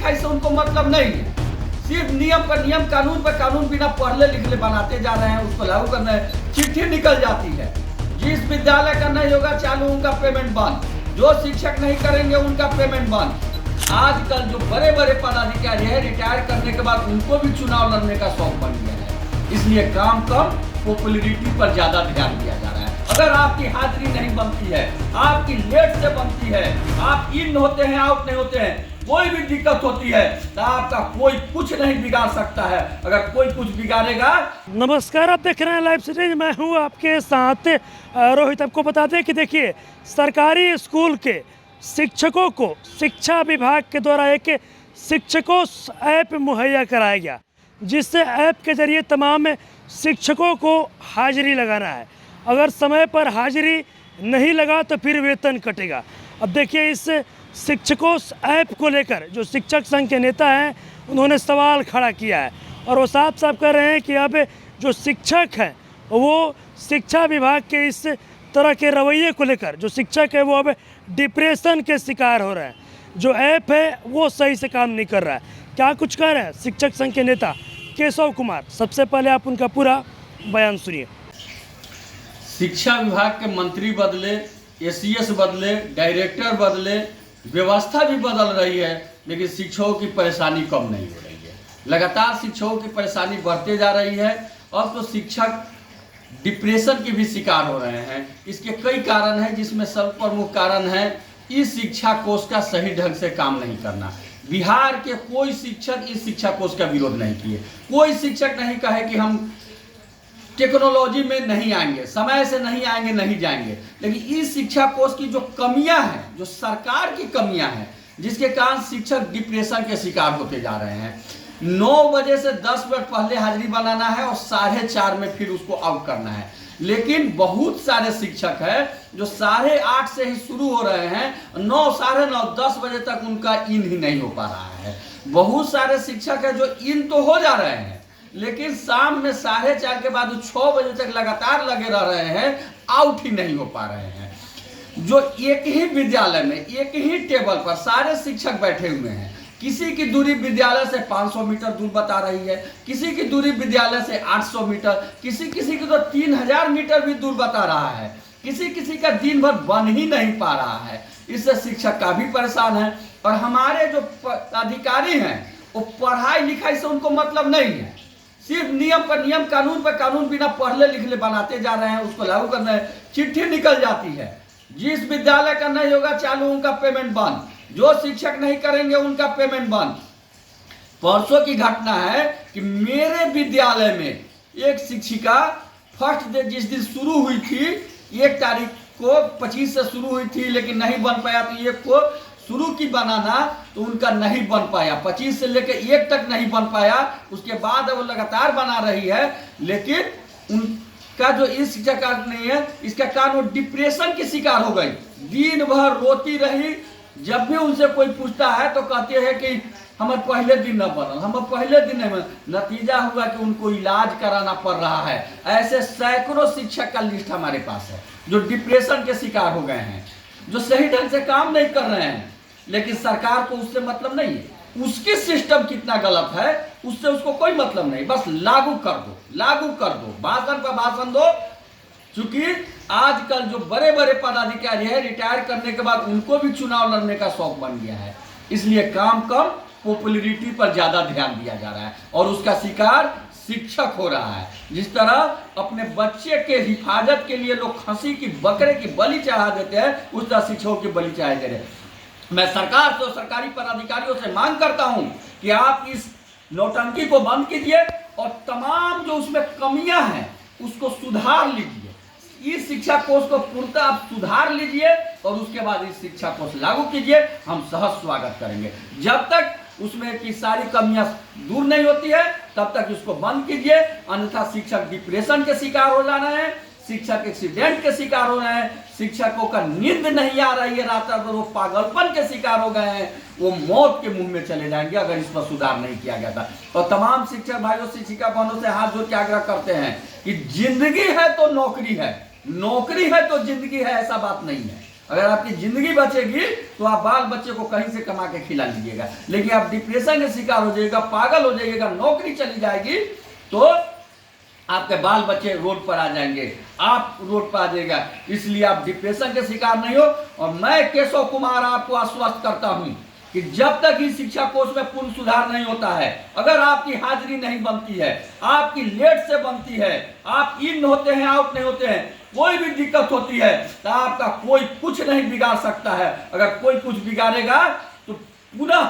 लिखाई से उनको मतलब नहीं है। सिर्फ नियम पर नियम, कानून पर कानून बिना पढ़ले लिखले बनाते जा रहे हैं, उसको लागू करना है। चिट्ठी निकल जाती है, जिस विद्यालय का नहीं होगा चालू उनका पेमेंट बंद, जो शिक्षक नहीं करेंगे उनका पेमेंट बंद। आजकल जो बड़े बड़े पदाधिकारी है, रिटायर करने के बाद उनको भी चुनाव लड़ने का शौक बन गया है। इसलिए काम कम, पॉपुलैरिटी पर ज्यादा ध्यान दिया जा रहा है। अगर आपकी हाजिरी नहीं बनती है, आपकी लेट से बनती है, आप इन होते हैं आउट नहीं होते हैं, कोई भी दिक्कत होती है तो आपका कोई कुछ नहीं बिगाड़ सकता है। अगर कोई कुछ बिगाड़ेगा। नमस्कार, आप देख रहे हैं लाइव सीरीज, मैं हूं आपके साथ रोहित। आपको बता दें कि देखिए, सरकारी स्कूल के शिक्षकों को शिक्षा विभाग के द्वारा एक शिक्षकों ऐप मुहैया कराया गया, जिससे ऐप के जरिए तमाम शिक्षकों को हाजिरी लगाना है। अगर समय पर हाजिरी नहीं लगा तो फिर वेतन कटेगा। अब देखिए, इस शिक्षकों ऐप को लेकर जो शिक्षक संघ के नेता हैं उन्होंने सवाल खड़ा किया है, और वो साफ साफ कह रहे हैं कि अब जो शिक्षक हैं वो शिक्षा विभाग के इस तरह के रवैये को लेकर, जो शिक्षक है वो अब डिप्रेशन के शिकार हो रहे हैं। जो ऐप है वो सही से काम नहीं कर रहा है। क्या कुछ कह रहे हैं शिक्षक संघ के नेता केशव कुमार? सबसे पहले आप उनका पूरा बयान सुनिए। शिक्षा विभाग के मंत्री बदले, एसीएस बदले, डायरेक्टर बदले, व्यवस्था भी बदल रही है, लेकिन शिक्षकों की परेशानी कम नहीं हो रही है। लगातार शिक्षकों की परेशानी बढ़ते जा रही है। अब तो शिक्षक डिप्रेशन के भी शिकार हो रहे हैं। इसके कई कारण हैं, जिसमें सब प्रमुख कारण है इस शिक्षा कोष का सही ढंग से काम नहीं करना। बिहार के कोई शिक्षक इस शिक्षा कोष का विरोध नहीं किए। कोई शिक्षक नहीं कहे कि हम टेक्नोलॉजी में नहीं आएंगे, समय से नहीं आएंगे, नहीं जाएंगे। लेकिन इस शिक्षा कोष की जो कमियां हैं, जो सरकार की कमियां हैं, जिसके कारण शिक्षक डिप्रेशन के शिकार होते जा रहे हैं। 9 बजे से 10 मिनट पहले हाजिरी बनाना है और 4:30 में फिर उसको आउट करना है। लेकिन बहुत सारे शिक्षक हैं जो 8:30 से ही शुरू हो रहे हैं, 9, 9:30, 10 बजे तक उनका इन ही नहीं हो पा रहा है। बहुत सारे शिक्षक हैं जो इन तो हो जा रहे हैं, लेकिन शाम में 4:30 के बाद 6 बजे तक लगातार लगे रह रहे हैं, आउट ही नहीं हो पा रहे हैं। जो एक ही विद्यालय में एक ही टेबल पर सारे शिक्षक बैठे हुए हैं, किसी की दूरी विद्यालय से 500 मीटर दूर बता रही है, किसी की दूरी विद्यालय से 800 मीटर, किसी की तो 3000 मीटर भी दूर बता रहा है, किसी का दिन भर बन ही नहीं पा रहा है। इससे शिक्षक काफी परेशान है। और हमारे जो अधिकारी हैं वो पढ़ाई लिखाई से उनको मतलब नहीं है। सिर्फ नियम पर नियम, कानून पर कानून बिना पढ़ले लिखले बनाते जा रहे हैं, उसको लागू करना है। चिट्ठी निकल जाती है, जिस विद्यालय का नहीं होगा चालू उनका पेमेंट बंद, जो शिक्षक नहीं करेंगे उनका पेमेंट बंद। परसों की घटना है कि मेरे विद्यालय में एक शिक्षिका फर्स्ट डे जिस दिन शुरू हुई थी, 1 तारीख को 25 से शुरू हुई थी, लेकिन नहीं बन पाया, तो 1 को शुरू की बनाना तो उनका नहीं बन पाया, 25 से लेकर 1 तक नहीं बन पाया। उसके बाद वो लगातार बना रही है, लेकिन उनका जो इस शिक्षा कार्य नहीं है, इसका कारण वो डिप्रेशन की शिकार हो गई। दिन भर रोती रही। जब भी उनसे कोई पूछता है तो कहते हैं कि हमारे पहले दिन न बनल, हम पहले दिन नहीं बनल। नतीजा हुआ कि उनको इलाज कराना पड़ रहा है। ऐसे सैकड़ों शिक्षक का लिस्ट हमारे पास है जो डिप्रेशन के शिकार हो गए हैं, जो सही ढंग से काम नहीं कर रहे हैं, लेकिन सरकार को उससे मतलब नहीं है। उसके सिस्टम कितना गलत है उससे उसको कोई मतलब नहीं, बस लागू कर दो, लागू कर दो, भाषण पर भाषण दो। चूंकि आजकल जो बड़े बड़े पदाधिकारी है, रिटायर करने के बाद उनको भी चुनाव लड़ने का शौक बन गया है। इसलिए काम कम, पॉपुलैरिटी पर ज्यादा ध्यान दिया जा रहा है, और उसका शिकार शिक्षक हो रहा है। जिस तरह अपने बच्चे के हिफाजत के लिए लोग खसी की, बकरे की बलि चढ़ा देते हैं, उस तरह शिक्षकों की बलि चढ़ा दे रहे हैं। मैं सरकार से, सरकारी पदाधिकारियों से मांग करता हूं कि आप इस नौटंकी को बंद कीजिए और तमाम जो उसमें कमियां हैं उसको सुधार लीजिए। इस शिक्षा कोष को पूर्णतः आप सुधार लीजिए और उसके बाद इस शिक्षा कोष लागू कीजिए। हम सहर्ष स्वागत करेंगे। जब तक उसमें की सारी कमियां दूर नहीं होती है तब तक इसको बंद कीजिए, अन्यथा शिक्षक डिप्रेशन के शिकार हो जाना है, शिक्षक एक्सीडेंट के शिकार हो रहे हैं, शिक्षकों का नींद नहीं आ रही है, रात भर वो पागलपन के शिकार हो गए हैं, वो मौत के मुंह में चले जाएंगे अगर इस पर सुधार नहीं किया गया था। और तमाम शिक्षक भाइयों, शिक्षिका बहनों से हाथ जोड़ के आग्रह करते हैं कि जिंदगी है तो नौकरी है, नौकरी है तो जिंदगी है, ऐसा बात नहीं है। अगर आपकी जिंदगी बचेगी तो आप बाल बच्चे को कहीं से कमा के खिला लीजिएगा, लेकिन आप डिप्रेशन के शिकार हो जाइएगा, पागल हो जाइएगा, नौकरी चली जाएगी तो आपके बाल बच्चे रोड पर आ जाएंगे, आप रोड पर आ जाएगा। इसलिए आप डिप्रेशन के शिकार नहीं हो। और मैं केशव कुमार आपको आश्वस्त करता हूं कि जब तक इस शिक्षा कोष में पूर्ण सुधार नहीं होता है, अगर आपकी हाजिरी नहीं बनती है, आपकी लेट से बनती है, आप इन होते हैं आउट नहीं होते हैं, कोई भी दिक्कत होती है तो आपका कोई कुछ नहीं बिगाड़ सकता है। अगर कोई कुछ बिगाड़ेगा तो पुनः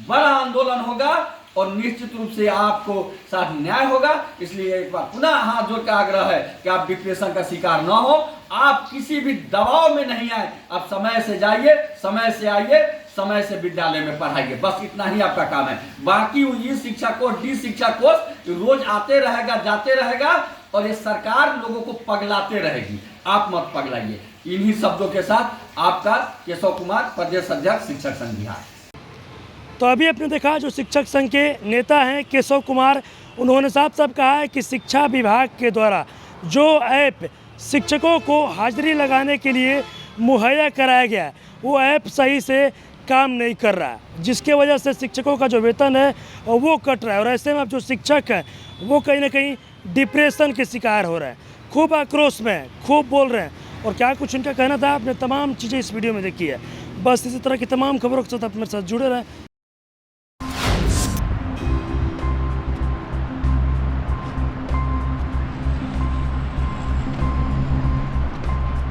बड़ा आंदोलन होगा और निश्चित रूप से आपको साथ न्याय होगा। इसलिए एक बार पुनः हाथ जोड़ का आग्रह है कि आप डिप्रेशन का शिकार न हो, आप किसी भी दबाव में नहीं आए, आप समय से जाइए, समय से आइए, समय से विद्यालय में पढ़ाइए, बस इतना ही आपका काम है। बाकी ई शिक्षा कोष, डी शिक्षा कोष रोज आते रहेगा, जाते रहेगा और ये सरकार लोगों को पगलाते रहेगी। आप मत पगलाइए। इन्हीं शब्दों के साथ आपका केशव कुमार, प्रदेश अध्यक्ष शिक्षक संघ बिहार। तो अभी आपने देखा जो शिक्षक संघ के नेता हैं केशव कुमार, उन्होंने साफ साफ कहा है कि शिक्षा विभाग के द्वारा जो ऐप शिक्षकों को हाजिरी लगाने के लिए मुहैया कराया गया है वो ऐप सही से काम नहीं कर रहा है, जिसके वजह से शिक्षकों का जो वेतन है वो कट रहा है। और ऐसे में अब जो शिक्षक हैं वो कहीं ना कहीं डिप्रेशन के शिकार हो रहे हैं, खूब आक्रोश में हैं, खूब बोल रहे हैं। और क्या कुछ उनका कहना था, आपने तमाम चीज़ें इस वीडियो में देखी है। बस इसी तरह की तमाम खबरों के साथ आप मेरे साथ जुड़े रहें।